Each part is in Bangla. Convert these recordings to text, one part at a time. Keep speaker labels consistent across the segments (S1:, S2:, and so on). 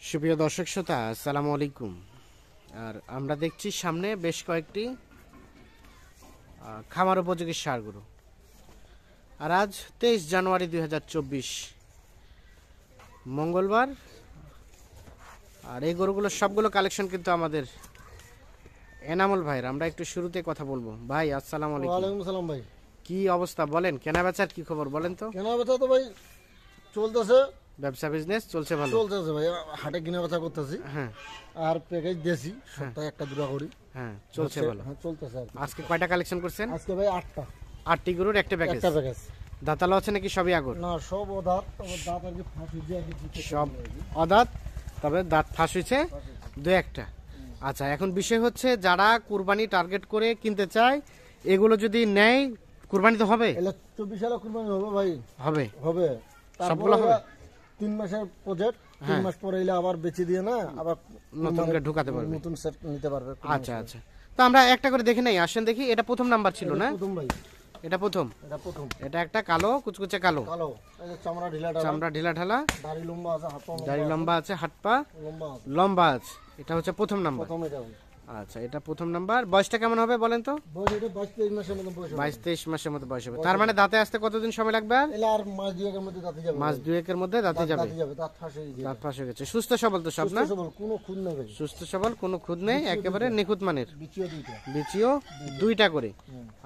S1: সুপ্রিয় দর্শক শ্রোতা, আসসালামু আলাইকুম। আর আমরা দেখছি সামনে বেশ কয়েকটি খামার উপযোগী ষাঁড় গরু। আর আজ 23 জানুয়ারি 2024 মঙ্গলবার। আর এই গরুগুলো সবগুলো কালেকশন কিন্তু আমাদের এনামুল ভাইয়ের। আমরা একটু শুরুতে কথা বলবো। ভাই আসসালামু আলাইকুম।
S2: ওয়ালাইকুম সালাম ভাই।
S1: কি অবস্থা বলেন, কেনা বেচার কি খবর বলেন তো?
S2: কেনা বেচা তো ভাই চলতেছে,
S1: ব্যবসা বিজনেস চলছে ভালো?
S2: চলতেছে ভাই, হাটে কিনা বেচা করতেছি।
S1: হ্যাঁ,
S2: আর প্যাকেজ দেছি সপ্তাহে একটা দুটা করি।
S1: হ্যাঁ চলছে ভালো।
S2: হ্যাঁ চলতেছে আর কি।
S1: আজকে কয়টা কালেকন করছেন?
S2: আজকে ভাই 8টা।
S1: 8টি গরুর একটা প্যাকেজ।
S2: একটা প্যাকেজ।
S1: দাঁতালো আছে নাকি সবই আগর?
S2: না, সব দাঁত, তবে দাঁত আর কি ফাঁসি দিয়ে আর কি
S1: সব অদাঁত, তবে দাঁত ফাঁস হয়েছে দু একটা। আচ্ছা, এখন বিষয় হচ্ছে যারা কুরবানি টার্গেট করে কিনতে চায়, এগুলো যদি নেয় কুরবানি তো হবে?
S2: এলে 24 সালে কুরবানি হবে ভাই।
S1: হবে
S2: হবে।
S1: সবগুলো হবে?
S2: 3 মাসের প্রজেক্ট, 3 মাস পরে এলে আবার বেচে দিয়ে না আবার
S1: নতুন করে ঢুকাতে পারবে।
S2: নতুন সেট নিতে পারবে।
S1: আচ্ছা আচ্ছা, তো আমরা একটা করে দেখে নেই, আসেন দেখি। এটা প্রথম নাম্বার ছিল না?
S2: প্রথম ভাই,
S1: এটা প্রথম।
S2: এটা প্রথম।
S1: এটা একটা কালো কুচকুচে কালো,
S2: কালো, এই যে চামড়া ঢিলাটা,
S1: চামড়া ঢিলা ঢালা,
S2: দাড়ি লম্বা আছে, হাত পা
S1: দাড়ি লম্বা আছে, হাত পা
S2: লম্বা আছে।
S1: লম্বা আছে। এটা হচ্ছে প্রথম নাম্বার।
S2: প্রথম এটা
S1: আচ্ছা, এটা প্রথম নাম্বার। বয়সটা কেমন হবে বলেন তো?
S2: বয়স এটা 22-23 মাসের মতো বয়স হবে।
S1: 22-23 মাসের মতো বয়স হবে। তার মানে দাঁতে আসতে কতদিন সময় লাগবে? আর
S2: এলা আর মাস দুয়েকের মধ্যে দাঁতে যাবে।
S1: মাস দুয়েকের মধ্যে দাঁতে যাবে।
S2: দাঁতে যাবে, দাঁত ফাঁসে যাবে।
S1: দাঁত ফাঁস হয়ে গেছে। সুস্থ সবল তো সব না?
S2: সুস্থ সবল, কোনো খুন নেই ভাই।
S1: সুস্থ সবল, কোনো খুদ নেই, একেবারে নিখুঁত মানের।
S2: বিচিও দুইটা।
S1: বিচিও দুইটা করে।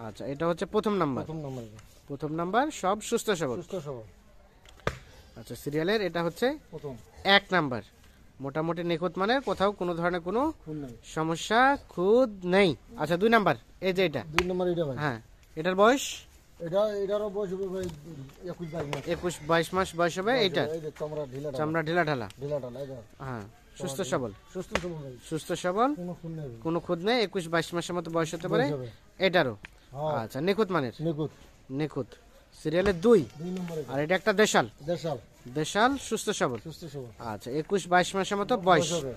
S1: আচ্ছা, এটা হচ্ছে প্রথম নাম্বার।
S2: প্রথম নাম্বার এটা।
S1: প্রথম নাম্বার, সব সুস্থ সবল।
S2: সুস্থ সবল
S1: আচ্ছা, সিরিয়ালের এটা হচ্ছে
S2: প্রথম।
S1: 1 নাম্বার। মোটামুটি নিখুঁত মানের, কোথাও কোনো ধরনের কোনো
S2: খুন নেই।
S1: সমস্যা খুদ নেই। আচ্ছা, 2 নাম্বার, এই যে এটা।
S2: 2 নাম্বার এটা ভাই।
S1: হ্যাঁ, এটার বয়স
S2: এটারও বয়স হবে ভাই 21-22 মাস।
S1: 21-22 মাস বয়স হবে। এইটা
S2: এই যে চামড়া ঢিলা,
S1: চামড়া ঢিলা ঢালা।
S2: ঢিলা ঢালা এটা।
S1: হ্যাঁ, সুস্থ সবল।
S2: সুস্থ সবল ভাই,
S1: সুস্থ সবল,
S2: কোনো খুন নেই ভাই।
S1: কোনো খুদ নেই। 21-22 মাসের মতো বয়স হতে পারে
S2: বয়স হবে।
S1: এটারও।
S2: হ্যাঁ,
S1: আচ্ছা, নিখুঁত মানের,
S2: নিখুঁত।
S1: নিখুঁত। সিরিয়ালের 2।
S2: 2 নাম্বার এটা।
S1: আর এটা একটা দেশাল।
S2: দেশাল,
S1: দেশাল সুস্থ সবল।
S2: সুস্থ সবল
S1: আচ্ছা, 21-22 মাসের মতো বয়স।
S2: হবে।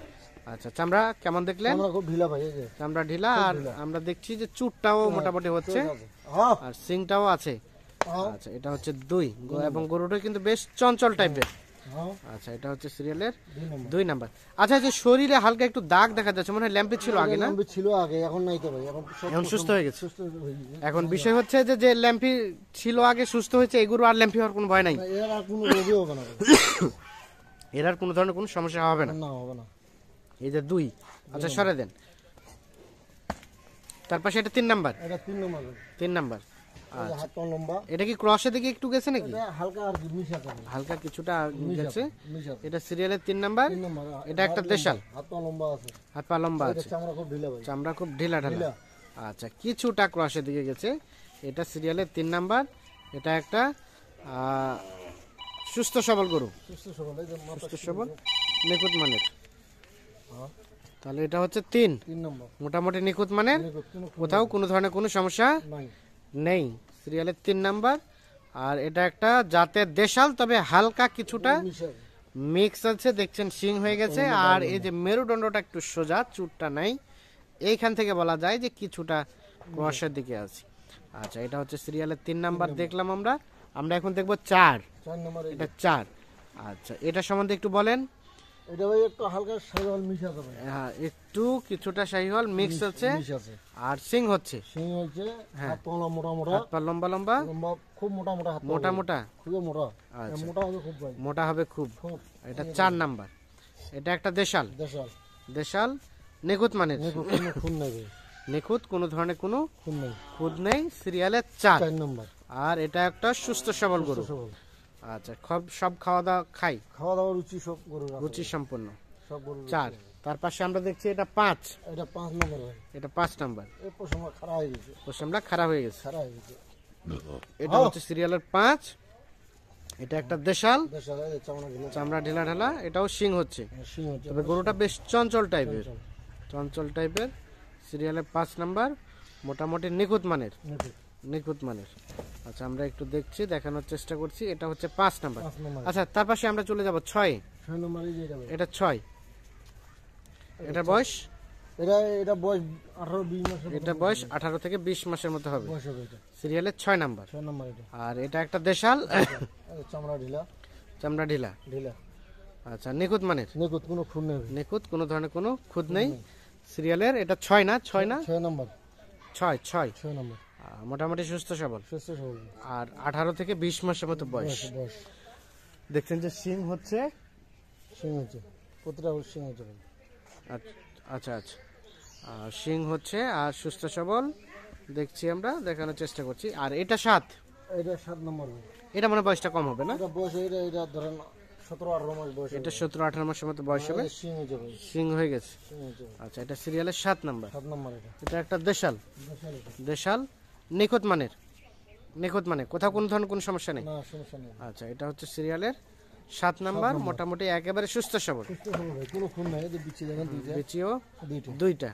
S1: আচ্ছা, চামড়া কেমন দেখলেন?
S2: চামড়া খুব ঢিলা ভাই, এই যে
S1: চামড়া ঢিলা। আর আমরা দেখছি যে চুটটাও মোটামুটি হচ্ছে,
S2: হ্যাঁ
S1: আর সিংটাও আছে।
S2: হ্যাঁ
S1: আচ্ছা, এটা হচ্ছে 2 এবং গরুটা কিন্তু বেশ চঞ্চল টাইপের।
S2: হ্যাঁ।
S1: আচ্ছা, এটা হচ্ছে সিরিয়ালের
S2: 2 নাম্বার।
S1: 2 নাম্বার। আচ্ছা, যে শরীরে হালকা একটু দাগ দেখা যাচ্ছে, মনে হয় ল্যাম্পি ছিল আগে না?
S2: ল্যাম্পি ছিল আগে, এখন নাই তো ভাই। এখন সব
S1: এখন সুস্থ হয়ে গেছে।
S2: সুস্থ হয়ে গেছে।
S1: এখন বিষয় হচ্ছে যে যে ল্যাম্পি ছিল আগে সুস্থ হয়েছে, এগুলো আর ল্যাম্পি হওয়ার কোনো ভয় নাই।
S2: এর আর কোনো রোগী হবে না ভাই।
S1: এর আর কোনো ধরনের কোনো সমস্যা হবে না।
S2: না, হবে না।
S1: এই যে 2। আচ্ছা, সরে দেন। তার পাশে এটা 3 নাম্বার।
S2: এটা 3 নাম্বার ভাই।
S1: 3 নাম্বার।
S2: এই যে হাত পা লম্বা।
S1: এটা কি ক্রসের দিকে একটু গেছে নাকি?
S2: এটা হালকা আর কি মিশা থাকে।
S1: হালকা কিছুটা গেছে।
S2: মিশা।
S1: এটা সিরিয়ালের 3 নাম্বার।
S2: 3 নাম্বার।
S1: এটা একটা দেশাল,
S2: হাত পা লম্বা আছে।
S1: হাত পা লম্বা
S2: এটা
S1: আছে,
S2: চামড়া খুব ঢিলা ভাই।
S1: চামড়া খুব ঢিলা ঢালা।
S2: ঢিলা।
S1: আচ্ছা, কিছুটা ক্রসের দিকে গেছে। এটা সিরিয়ালের 3 নাম্বার। এটা একটা সুস্থ সবল গরু,
S2: সুস্থ সবল, এই যে মাথা
S1: সুস্থ সবল, নিখুঁত মানের।
S2: হ্যাঁ,
S1: তাহলে এটা হচ্ছে 3
S2: 3 নাম্বার।
S1: মোটামুটি নিখুঁত মানের,
S2: নিখুঁত, কোনো খুন
S1: কোথাও কোনো ধরনের কোনো সমস্যা
S2: নাই।
S1: নেই। সিরিয়ালের 3 নাম্বার। আর এটা একটা জাতের দেশাল, তবে হালকা কিছুটা
S2: মিশা।
S1: মিক্স আছে, দেখছেন শিং হয়ে গেছে। আর এই যে মেরুদণ্ডটা একটু সোজা, চুটটা নাই, এইখান থেকে বলা যায় যে কিছুটা ক্রসের দিকে আছে। আচ্ছা, এটা হচ্ছে সিরিয়ালের 3 নাম্বার দেখলাম আমরা। আমরা এখন দেখবো 4।
S2: 4 নাম্বার
S1: এটা 4। আচ্ছা, এটা সম্বন্ধে একটু বলেন।
S2: এটা ভাই একটু হালকা শাইওয়াল মিশা আছে ভাই।
S1: হ্যাঁ, একটু কিছুটা শাহিওয়াল মিক্স আছে,
S2: মিশা আছে।
S1: আর সিং হচ্ছে,
S2: সিং হচ্ছে, হাত পা মোটা মোটা,
S1: হাত পা লম্বা লম্বা,
S2: লম্বা, খুব মোটা মোটা হাত পা।
S1: মোটা মোটা,
S2: খুবই মোটা।
S1: আচ্ছা।
S2: মোটা হবে খুব ভাই।
S1: মোটা হবে খুব।
S2: খুব।
S1: এটা 4 নাম্বার। এটা একটা দেশাল,
S2: দেশাল।
S1: দেশাল নিখুঁত মানের,
S2: নিখুঁত, কোনো খুন নাই ভাই।
S1: নিখুঁত, কোনো ধরনের কোনো
S2: খুন নাই।
S1: খুদ নেই। সিরিয়ালের 4।
S2: 4 নাম্বার।
S1: আর এটা একটা সুস্থ সবল গরু।
S2: সবল।
S1: আচ্ছা, সব খাওয়া দাওয়া খাই,
S2: খাওয়া দাওয়া রুচি সব গরুর আছে।
S1: রুচি সম্পন্ন।
S2: সব গরুর
S1: 4। তার পাশে আমরা দেখছি এটা 5।
S2: এটা 5 নাম্বার ভাই।
S1: এটা 5 নাম্বার।
S2: এই পশম খারাপ হয়ে গেছে।
S1: পশমটা খারাপ হয়ে গেছে।
S2: খারাপ হয়ে গেছে।
S1: এটা হচ্ছে সিরিয়ালের 5। এটা একটা দেশাল,
S2: দেশাল, এই যে চামড়া ঢিলা।
S1: চামড়া ঢিলা ঢালা। এটাও শিং হচ্ছে,
S2: সিং হচ্ছে।
S1: তবে গরুটা বেশ চঞ্চল টাইপের, চঞ্চল টাইপের। সিরিয়ালের 5 নাম্বার, মোটামুটি নিখুঁত মানের,
S2: নিখুঁত।
S1: নিখুঁত মানের। আচ্ছা, আমরা একটু দেখছি, দেখানোর চেষ্টা করছি। এটা হচ্ছে 5 নাম্বার।
S2: 5 নাম্বার।
S1: আচ্ছা, তার পাশে আমরা চলে যাব 6।
S2: 6 নাম্বার এই যে এটা ভাই।
S1: এটা 6। এটার বয়স,
S2: এটা বয়স 18-20 মাসের মতো
S1: এটা বয়স 18 থেকে 20 মাসের মতো হবে।
S2: বয়স হবে এটা।
S1: সিরিয়ালের 6 নাম্বার।
S2: 6 নাম্বার এটা।
S1: আর এটা একটা দেশাল,
S2: এই চামড়া ঢিলা।
S1: চামড়া ঢিলা।
S2: ঢিলা।
S1: আচ্ছা, নিখুঁত মানের,
S2: নিখুঁত, কোনো খুন নেই ভাই।
S1: নিখুঁত, কোনো ধরনের কোনো খুঁত নেই। সিরিয়ালের এটা 6 না? 6 না?
S2: 6 নম্বর,
S1: 6 6।
S2: 6 নম্বর,
S1: মোটামুটি সুস্থ সবল,
S2: সুস্থ সবল
S1: আর 18 থেকে 20 মাসের মতো বয়স।
S2: বয়স।
S1: দেখছেন যে শিং হচ্ছে,
S2: সিং হচ্ছে, প্রতিটা সিং হচ্ছে ভাই।
S1: আচ্ছা আচ্ছা, শিং হচ্ছে আর সুস্থ সবল দেখছি, আমরা দেখানোর চেষ্টা করছি। আর এটা 7,
S2: এটা 7 নম্বর ভাই।
S1: এটা মনে হয় বয়সটা কম হবে না?
S2: এটা বয়স, এটা ধরেন 17-18 মাস বয়স।
S1: এটা 17-18 মাসের মতো বয়স হবে,
S2: সিং হচ্ছে ভাই,
S1: শিং হয়ে গেছে।
S2: সিং হচ্ছে ভাই।
S1: আচ্ছা, এটা সিরিয়ালের 7 নাম্বার।
S2: 7 নম্বর এটা।
S1: এটা একটা দেশাল,
S2: দেশাল এটা।
S1: দেশাল, নিখুঁত মানের, নিখুঁত মানে কোথাও কোনো ধরনের কোনো সমস্যা নেই।
S2: না, সমস্যা নেই।
S1: আচ্ছা, এটা হচ্ছে সিরিয়ালের 7 নাম্বার, মোটামুটি একেবারে সুস্থ সবল,
S2: সুস্থ সবল ভাই, কোনো খুন নাই। এই যে বিচি দেখেন দুইটা,
S1: বিচিও
S2: দুইটা।
S1: 2টা।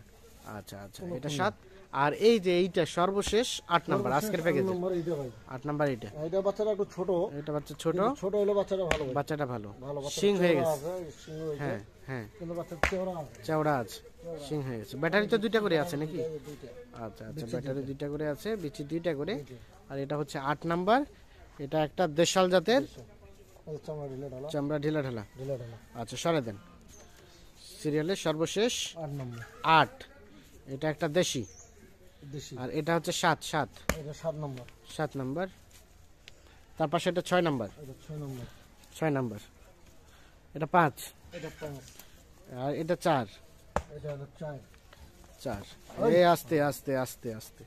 S1: আচ্ছা আচ্ছা, এটা 7। আর এই যে এইটা সর্বশেষ 8 নাম্বার আজকের প্যাকেজে,
S2: 8 নম্বর এটা ভাই।
S1: 8 নাম্বার এটা।
S2: এটা বাচ্চাটা একটু ছোট,
S1: এটা বাচ্চা ছোট,
S2: ছোট হলে বাচ্চাটা ভালো ভাই।
S1: বাচ্চাটা ভালো,
S2: ভালো বাচ্চা,
S1: শিং হয়ে গেছে।
S2: সিং হয়েছে,
S1: হ্যাঁ হ্যাঁ,
S2: কিন্তু বাচ্চার চেহারা আছে।
S1: চওড়া আছে, শিং হয়ে গেছে। ব্যাটারি তো 2টা করে আছে নাকি?
S2: এই দুইটা।
S1: আচ্ছা আচ্ছা, ব্যাটারি 2টা করে আছে, বিচি 2টা করে। আর এটা হচ্ছে 8 নাম্বার, এটা একটা দেশাল জাতের,
S2: এই চামড়া ঢিলে ঢালা,
S1: চামড়া ঢিলা ঢালা।
S2: ঢিলে ঢালা।
S1: আচ্ছা, সরে দেন। সিরিয়ালের সর্বশেষ
S2: 8 নম্বর
S1: 8, এটা একটা দেশি।
S2: দেশি।
S1: আর এটা হচ্ছে 7 7,
S2: এটা 7 নম্বর,
S1: 7 নাম্বার। তার পাশে এটা 6 নাম্বার,
S2: এটা 6 নম্বর,
S1: 6 নাম্বার। এটা 5,
S2: এটা 5,
S1: আর এটা 4
S2: এটা হলো 4,
S1: 4। এই আস্তে আস্তে আস্তে আস্তে।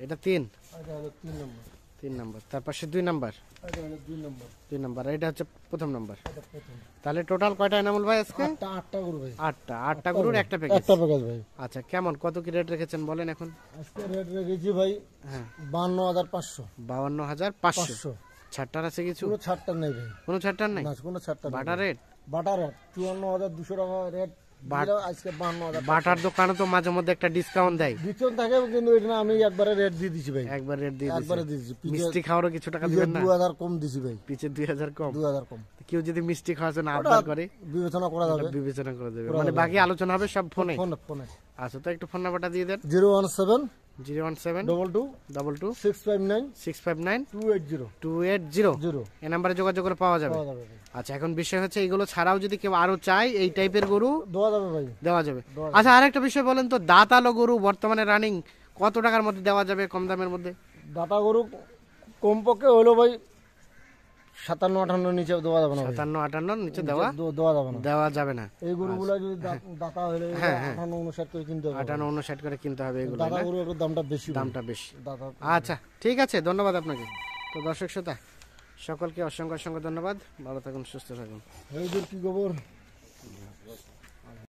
S1: এটা 3,
S2: এটা হলো 3 নম্বর,
S1: 3 নাম্বার। তার পাশে 2 নাম্বার,
S2: এটা হলো 2 নম্বর,
S1: 2 নাম্বার। আর এটা হচ্ছে প্রথম নাম্বার।
S2: এটা প্রথম।
S1: তাহলে টোটাল কয়টা এনামুল ভাই আজকে?
S2: 8টা গরু ভাই।
S1: 8টা গরুর একটা প্যাকেজ।
S2: একটা প্যাকেজ ভাই।
S1: আচ্ছা, কেমন কত কি রেট রেখেছেন বলেন এখন?
S2: আজকে রেট রেখেছি ভাই
S1: হ্যাঁ,
S2: 52,500।
S1: 52,500। ছাড়টার আছে কিছু?
S2: কোনো ছাড়টা নেই ভাই,
S1: কোনো ছাড়টার নেই?
S2: না কোনো ছাড়টা নেই।
S1: Butter rate?
S2: বাটার রেট 54,200 টাকা রেট। আজকে 52,000।
S1: বাটার দোকানে তো মাঝে মধ্যে একটা ডিসকাউন্ট দেয়,
S2: ডিসকাউন্ট থাকে, কিন্তু এটা না, আমি একবারে রেট দিয়ে দিছি ভাই,
S1: একবার রেট দিয়ে
S2: একবারে
S1: দিয়েছে।
S2: দিয়ে দিছি।
S1: মিষ্টি খাওয়ারও কিছু টাকা দিবেন না?
S2: 2,000 কম দিছি ভাই,
S1: পিছে 2000 কম।
S2: 2,000 কম।
S1: কেউ যদি মিষ্টি খাওয়ার জন্য আবদার করে,
S2: বিবেচনা করা যাবে,
S1: বিবেচনা করে দেবে, মানে বাকি আলোচনা হবে সব ফোনে।
S2: ফোনে ফোনে।
S1: আচ্ছা, তো একটু ফোন নাম্বারটা দিয়ে দেন।
S2: 017
S1: 017
S2: 22
S1: 22
S2: 659
S1: 659
S2: 280
S1: 280। এই নাম্বারে যোগাযোগ করে পাওয়া যাবে।
S2: পাওয়া যাবে ভাই।
S1: আচ্ছা, এখন বিষয় হচ্ছে এইগুলো ছাড়াও যদি কেউ আরো চায় এই টাইপের গরু
S2: দেওয়া যাবে ভাই।
S1: দেওয়া যাবে। আচ্ছা, আরেকটা বিষয় বলেন তো, দাঁতালো গরু বর্তমানে রানিং কত টাকার মধ্যে দেওয়া যাবে কম দামের মধ্যে?
S2: দাতা গরু কমপক্ষে হলো ভাই 57-58 নিচে দেওয়া যাবে না ভাই।
S1: 57-58 নিচে দেওয়া
S2: দেওয়া যাবে না।
S1: দেওয়া যাবে না।
S2: এই গরুগুলা যদি দাতা হলে 58-59 করে কিনতে হবে।
S1: 58-59 করে কিনতে হবে এগুলো,
S2: দাতা
S1: না?
S2: গরু একটু দামটা বেশি ভাই।
S1: দামটা বেশি।
S2: দাতা
S1: আচ্ছা, ঠিক আছে, ধন্যবাদ আপনাকে। তো দর্শক শ্রোতা সকলকে অসংখ্য অসংখ্য ধন্যবাদ। ভালো থাকুন, সুস্থ থাকুন।
S2: এই যে কি খবর?